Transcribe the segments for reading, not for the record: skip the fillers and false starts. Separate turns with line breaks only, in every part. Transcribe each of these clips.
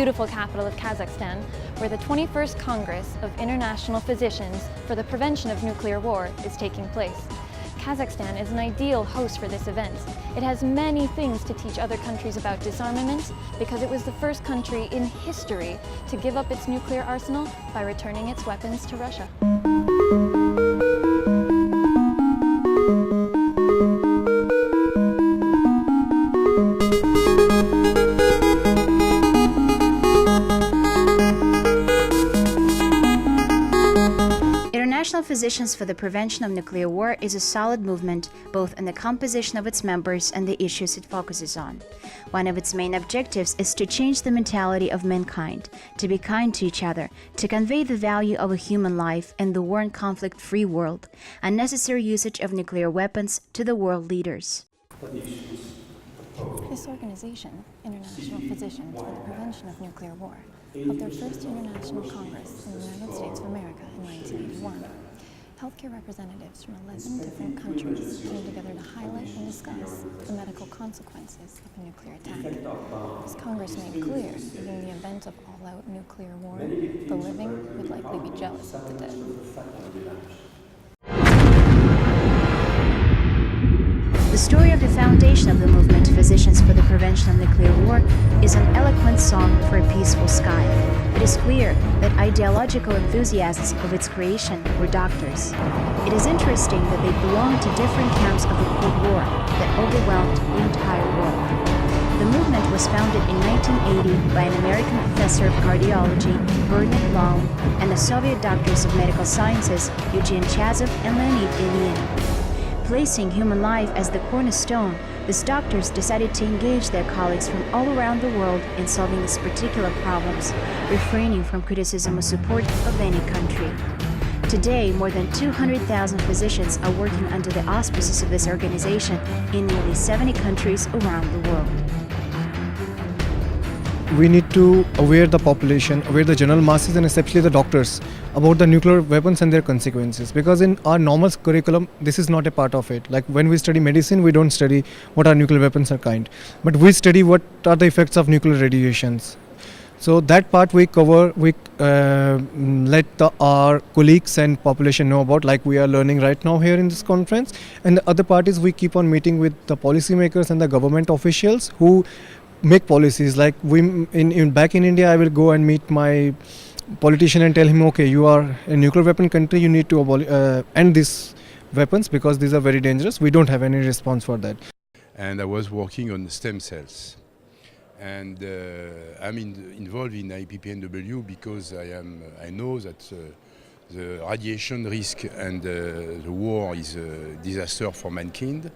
beautiful capital of Kazakhstan, where the 21st Congress of International Physicians for the Prevention of Nuclear War is taking place. Kazakhstan is an ideal host for this event. It has many things to teach other countries about disarmament because it was the first country in history to give up its nuclear arsenal by returning its weapons to Russia.
International Physicians for the Prevention of Nuclear War is a solid movement both in the composition of its members and the issues it focuses on. One of its main objectives is to change the mentality of mankind, to be kind to each other, to convey the value of a human life in the war and conflict-free world, unnecessary usage of nuclear weapons to the world leaders.
This organization, International Physicians for the Prevention of Nuclear War, held their first international congress in the United States of America in 1981. Healthcare representatives from 11 different countries came together to highlight and discuss the medical consequences of a nuclear attack. This Congress made clear that in the event of all-out nuclear war, the living would likely be jealous of the dead.
The story of the foundation of the movement Physicians for the Prevention of Nuclear War is an eloquent song for a peaceful sky. It is clear that ideological enthusiasts of its creation were doctors. It is interesting that they belonged to different camps of the Cold War that overwhelmed the entire world. The movement was founded in 1980 by an American professor of cardiology, Bernard Long, and the Soviet doctors of medical sciences, Eugene Chazov and Leonid Ilyin. Placing human life as the cornerstone, these doctors decided to engage their colleagues from all around the world in solving these particular problems, refraining from criticism or support of any country. Today, more than 200,000 physicians are working under the auspices of this organization in nearly 70 countries around the world.
We need to aware the population, aware the general masses and especially the doctors about the nuclear weapons and their consequences, because in our normal curriculum this is not a part of it. Like when we study medicine, we don't study what are nuclear weapons are kind, but we study what are the effects of nuclear radiations. So that part we cover, we let our colleagues and population know about, like we are learning right now here in this conference. And the other part is we keep on meeting with the policymakers and the government officials who make policies. Like back in India, I will go and meet my politician and tell him, okay, you are a nuclear weapon country, you need to end these weapons because these are very dangerous. We don't have any response for that.
And I was working on stem cells. And I'm involved in IPPNW because I know that the radiation risk and the war is a disaster for mankind.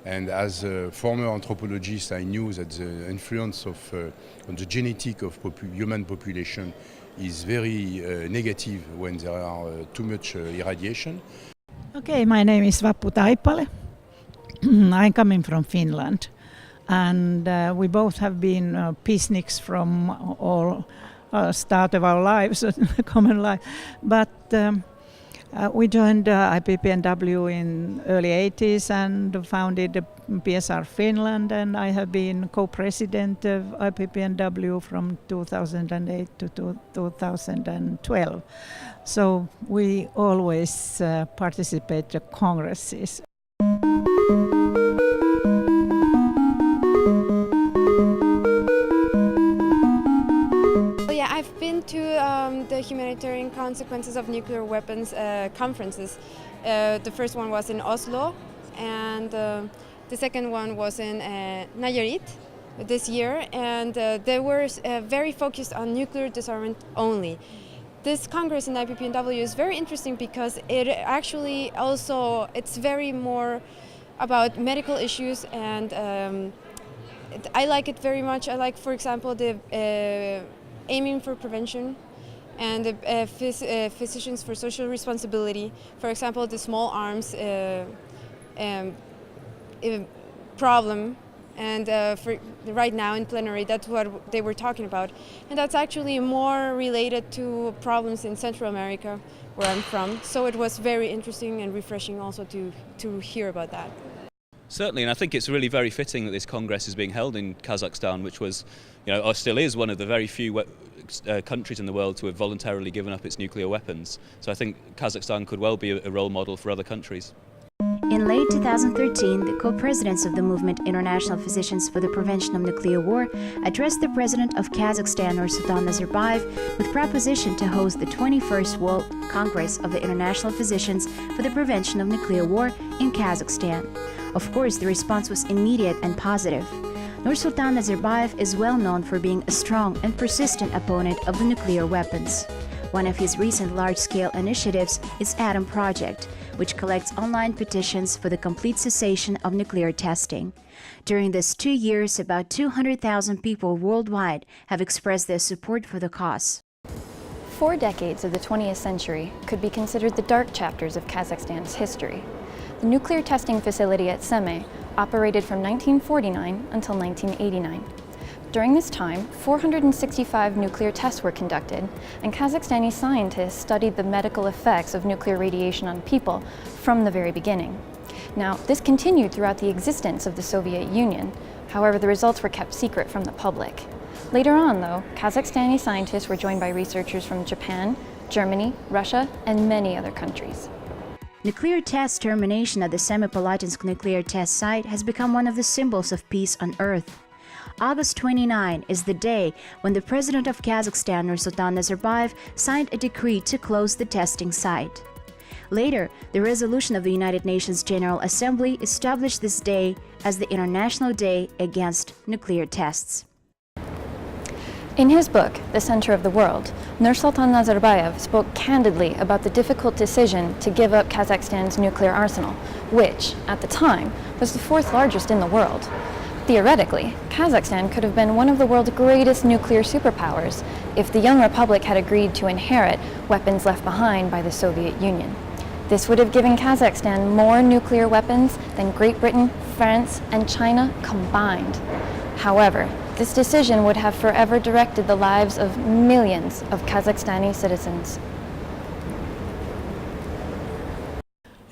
And as a former anthropologist, I knew that the influence on the genetic of human population is very negative when there are too much irradiation.
Okay, my name is Vappu Taipale. I'm coming from Finland, and we both have been peaceniks from all start of our lives, common life. But we joined IPPNW in early 80s and founded PSR Finland, and I have been co-president of IPPNW from 2008 to 2012. So we always participate in congresses.
I've been to the humanitarian consequences of nuclear weapons conferences. The first one was in Oslo, and the second one was in Nayarit this year, and they were very focused on nuclear disarmament only. This Congress in IPPNW is very interesting because it actually also, it's very more about medical issues, and I like it very much. I like, for example, the aiming for prevention and the physicians for social responsibility. For example, the small arms problem, and for right now in plenary, that's what they were talking about. And that's actually more related to problems in Central America, where I'm from. So it was very interesting and refreshing also to hear about that.
Certainly, and I think it's really very fitting that this Congress is being held in Kazakhstan, which was, or still is, one of the very few countries in the world to have voluntarily given up its nuclear weapons. So I think Kazakhstan could well be a role model for other countries.
In late 2013, the co-presidents of the movement International Physicians for the Prevention of Nuclear War addressed the president of Kazakhstan, Nursultan Nazarbayev, with proposition to host the 21st World Congress of the International Physicians for the Prevention of Nuclear War in Kazakhstan. Of course, the response was immediate and positive. Nursultan Nazarbayev is well known for being a strong and persistent opponent of the nuclear weapons. One of his recent large-scale initiatives is Atom Project, which collects online petitions for the complete cessation of nuclear testing. During these 2 years, about 200,000 people worldwide have expressed their support for the cause.
4 decades of the 20th century could be considered the dark chapters of Kazakhstan's history. The nuclear testing facility at Semey operated from 1949 until 1989. During this time, 465 nuclear tests were conducted, and Kazakhstani scientists studied the medical effects of nuclear radiation on people from the very beginning. Now, this continued throughout the existence of the Soviet Union. However, the results were kept secret from the public. Later on, though, Kazakhstani scientists were joined by researchers from Japan, Germany, Russia, and many other countries.
Nuclear test termination at the Semipalatinsk nuclear test site has become one of the symbols of peace on Earth. August 29 is the day when the president of Kazakhstan, Nursultan Nazarbayev, signed a decree to close the testing site. Later, the resolution of the United Nations General Assembly established this day as the International Day Against Nuclear Tests.
In his book, The Center of the World, Nursultan Nazarbayev spoke candidly about the difficult decision to give up Kazakhstan's nuclear arsenal, which, at the time, was the 4th largest in the world. Theoretically, Kazakhstan could have been one of the world's greatest nuclear superpowers if the young republic had agreed to inherit weapons left behind by the Soviet Union. This would have given Kazakhstan more nuclear weapons than Great Britain, France, and China combined. However, this decision would have forever directed the lives of millions of Kazakhstani citizens.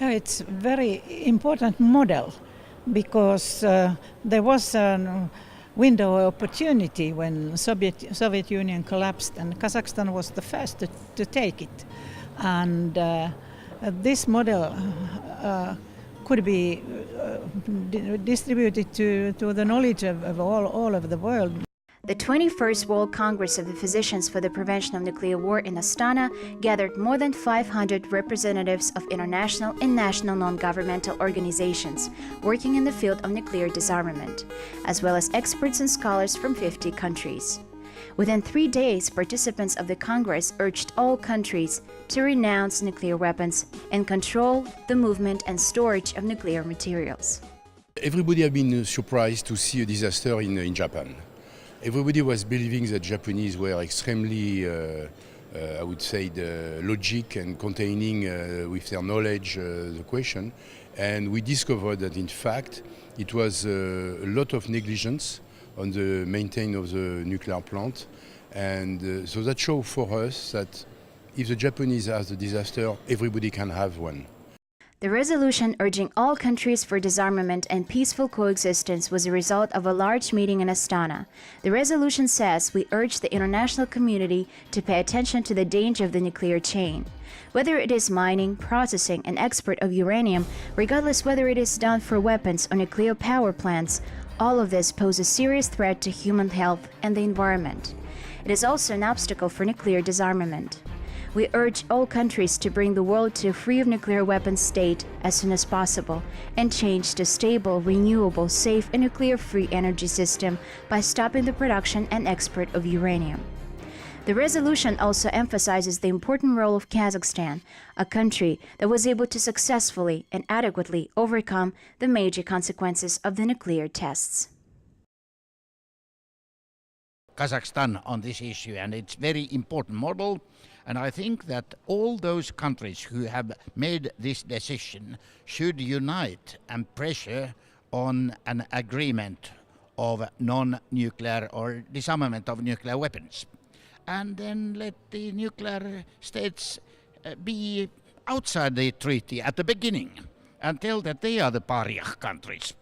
It's a very important model because there was a window of opportunity when Soviet Union collapsed, and Kazakhstan was the first to take it. And this model could be distributed to the knowledge of all over the world.
The 21st World Congress of the Physicians for the Prevention of Nuclear War in Astana gathered more than 500 representatives of international and national non-governmental organizations working in the field of nuclear disarmament, as well as experts and scholars from 50 countries. Within 3 days, participants of the Congress urged all countries to renounce nuclear weapons and control the movement and storage of nuclear materials.
Everybody has been surprised to see a disaster in Japan. Everybody was believing that Japanese were extremely, I would say, the logic and containing with their knowledge the question. And we discovered that in fact it was a lot of negligence on the maintenance of the nuclear plant. And so that shows for us that if the Japanese has a disaster, everybody can have one.
The resolution urging all countries for disarmament and peaceful coexistence was a result of a large meeting in Astana. The resolution says we urge the international community to pay attention to the danger of the nuclear chain. Whether it is mining, processing, and export of uranium, regardless whether it is done for weapons or nuclear power plants, all of this poses a serious threat to human health and the environment. It is also an obstacle for nuclear disarmament. We urge all countries to bring the world to a free of nuclear weapons state as soon as possible and change to stable, renewable, safe, and nuclear-free energy system by stopping the production and export of uranium. The resolution also emphasizes the important role of Kazakhstan, a country that was able to successfully and adequately overcome the major consequences of the nuclear tests.
Kazakhstan on this issue, and it's very important model. And I think that all those countries who have made this decision should unite and pressure on an agreement of non-nuclear or disarmament of nuclear weapons. And then let the nuclear states be outside the treaty at the beginning and tell that they are the pariah countries.